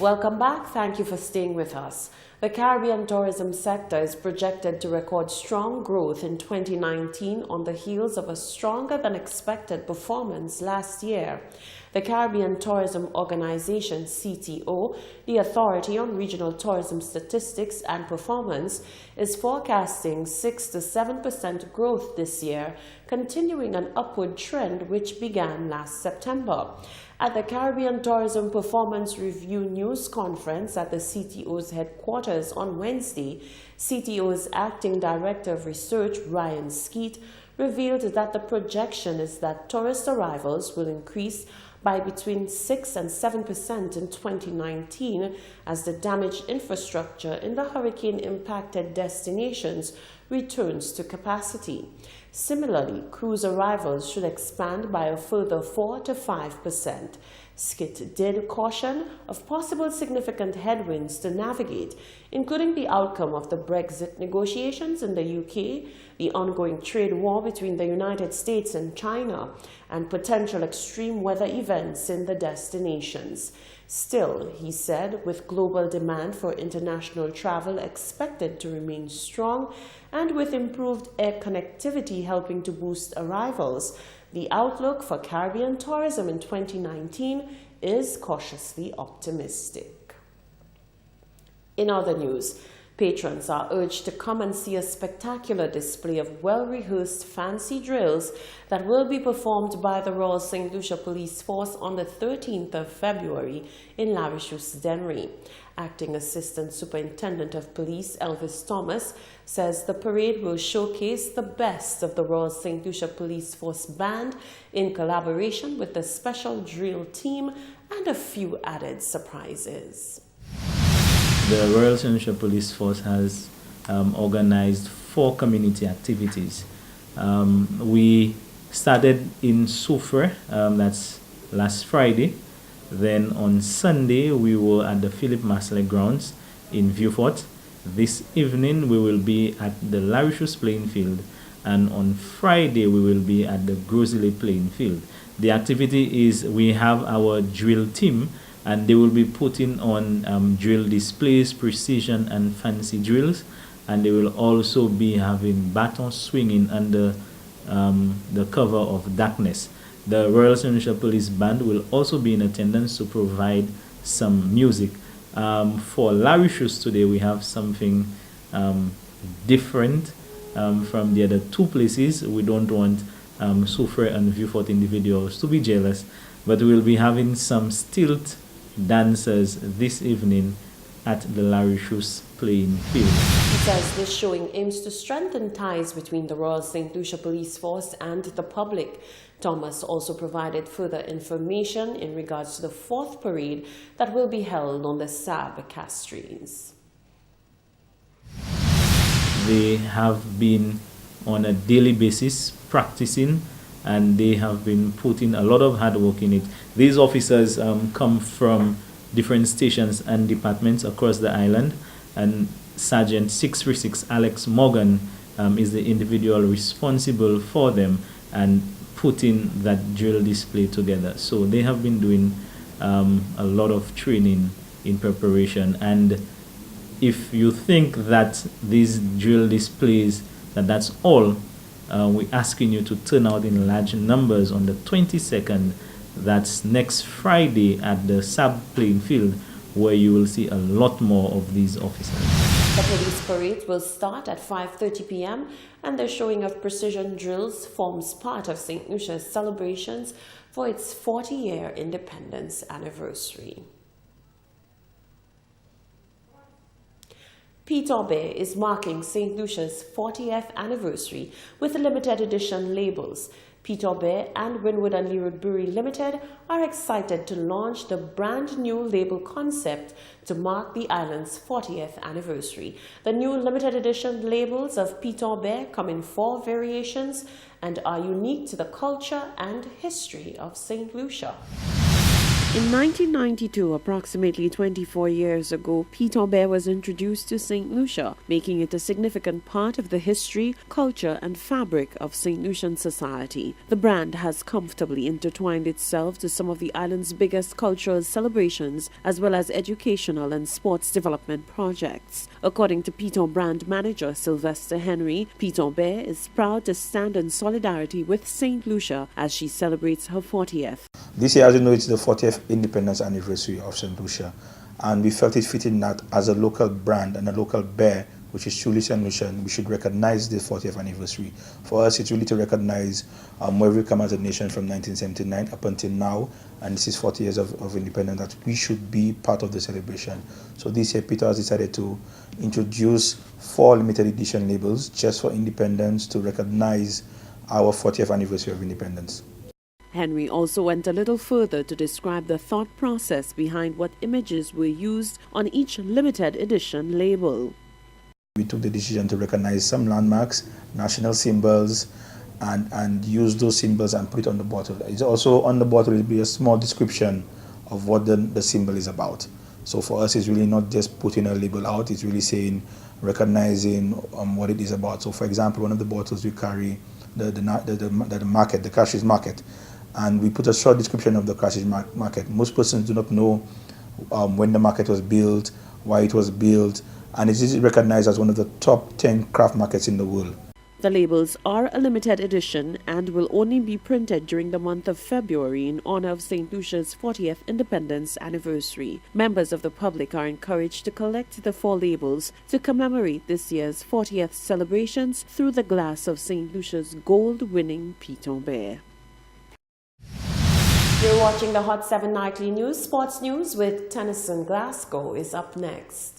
Welcome back. Thank you for staying with us. The Caribbean tourism sector is projected to record strong growth in 2019 on the heels of a stronger than expected performance last year. The Caribbean Tourism Organization, CTO, the Authority on Regional Tourism Statistics and Performance, is forecasting 6 to 7% growth this year, continuing an upward trend which began last September. At the Caribbean Tourism Performance Review News Conference at the CTO's headquarters on Wednesday, CTO's Acting Director of Research, Ryan Skeet, revealed that the projection is that tourist arrivals will increase by between 6 and 7% in 2019 as the damaged infrastructure in the hurricane-impacted destinations returns to capacity. Similarly, cruise arrivals should expand by a further 4 to 5%. Skit did caution of possible significant headwinds to navigate, including the outcome of the Brexit negotiations in the UK, the ongoing trade war between the United States and China, and potential extreme weather events in the destinations. Still, he said, with global demand for international travel expected to remain strong and with improved air connectivity helping to boost arrivals, the outlook for Caribbean tourism in 2019 is cautiously optimistic. In other news, patrons are urged to come and see a spectacular display of well-rehearsed fancy drills that will be performed by the Royal St. Lucia Police Force on the 13th of February in La Richousse-Dennery. Acting Assistant Superintendent of Police Elvis Thomas says the parade will showcase the best of the Royal St. Lucia Police Force Band in collaboration with the special drill team and a few added surprises. The Royal St. Lucia Police Force has organized 4 community activities. We started in Soufrière, that's last Friday. Then on Sunday, we were at the Philip Masley grounds in Vieux-Fort. This evening, we will be at the La Richousse playing field. And on Friday, we will be at the Grosley playing field. The activity is we have our drill team, and they will be putting on drill displays, precision and fancy drills. And they will also be having baton swinging under the cover of darkness. The Royal St. Lucia Police Band will also be in attendance to provide some music. For La Richousse today, we have something different from the other 2 places. We don't want Soufrière and Vieux-Fort individuals to be jealous, but we'll be having some stilt dancers this evening at the La Richousse playing field. He says this showing aims to strengthen ties between the Royal St. Lucia Police Force and the public. Thomas also provided further information in regards to the 4th parade that will be held on the Sab Castries. They have been on a daily basis practicing, and they have been putting a lot of hard work in it. These officers come from different stations and departments across the island, and Sergeant 636 Alex Morgan is the individual responsible for them and putting that drill display together. So they have been doing a lot of training in preparation, and if you think that these drill displays, that's all, we're asking you to turn out in large numbers on the 22nd. That's next Friday at the Sab playing field, where you will see a lot more of these officers. The police parade will start at 5:30 p.m. and the showing of precision drills forms part of St. Lucia's celebrations for its 40-year independence anniversary. Peter Bay is marking St. Lucia's 40th anniversary with limited edition labels. Peter Bay and Winwood and Leeward Brewery Limited are excited to launch the brand new label concept to mark the island's 40th anniversary. The new limited edition labels of Peter Bay come in 4 variations and are unique to the culture and history of St. Lucia. In 1992, approximately 24 years ago, Piton Bear was introduced to St. Lucia, making it a significant part of the history, culture, and fabric of St. Lucian society. The brand has comfortably intertwined itself to some of the island's biggest cultural celebrations, as well as educational and sports development projects. According to Piton brand manager Sylvester Henry, Piton Bear is proud to stand in solidarity with St. Lucia as she celebrates her 40th. This year, as you know, it's the 40th independence anniversary of St. Lucia, and we felt it fitting that as a local brand and a local bear, which is truly St. Lucian, we should recognize the 40th anniversary. For us, it's really to recognize where we come as a nation from 1979 up until now, and this is 40 years of independence, that we should be part of the celebration. So this year, Peter has decided to introduce 4 limited edition labels just for independence to recognize our 40th anniversary of independence. Henry also went a little further to describe the thought process behind what images were used on each limited edition label. We took the decision to recognize some landmarks, national symbols, and use those symbols and put it on the bottle. It's also on the bottle will be a small description of what the symbol is about. So for us, it's really not just putting a label out, it's really saying, recognizing what it is about. So for example, one of the bottles we carry, the market, the Cartridge Market, and we put a short description of the Cartridge Market. Most persons do not know when the market was built, why it was built, and it is recognized as one of the top 10 craft markets in the world. The labels are a limited edition and will only be printed during the month of February in honor of St. Lucia's 40th independence anniversary. Members of the public are encouraged to collect the 4 labels to commemorate this year's 40th celebrations through the glass of St. Lucia's gold-winning Piton Bear. You're watching the Hot 7 Nightly News. Sports News with Tennyson Glasgow is up next.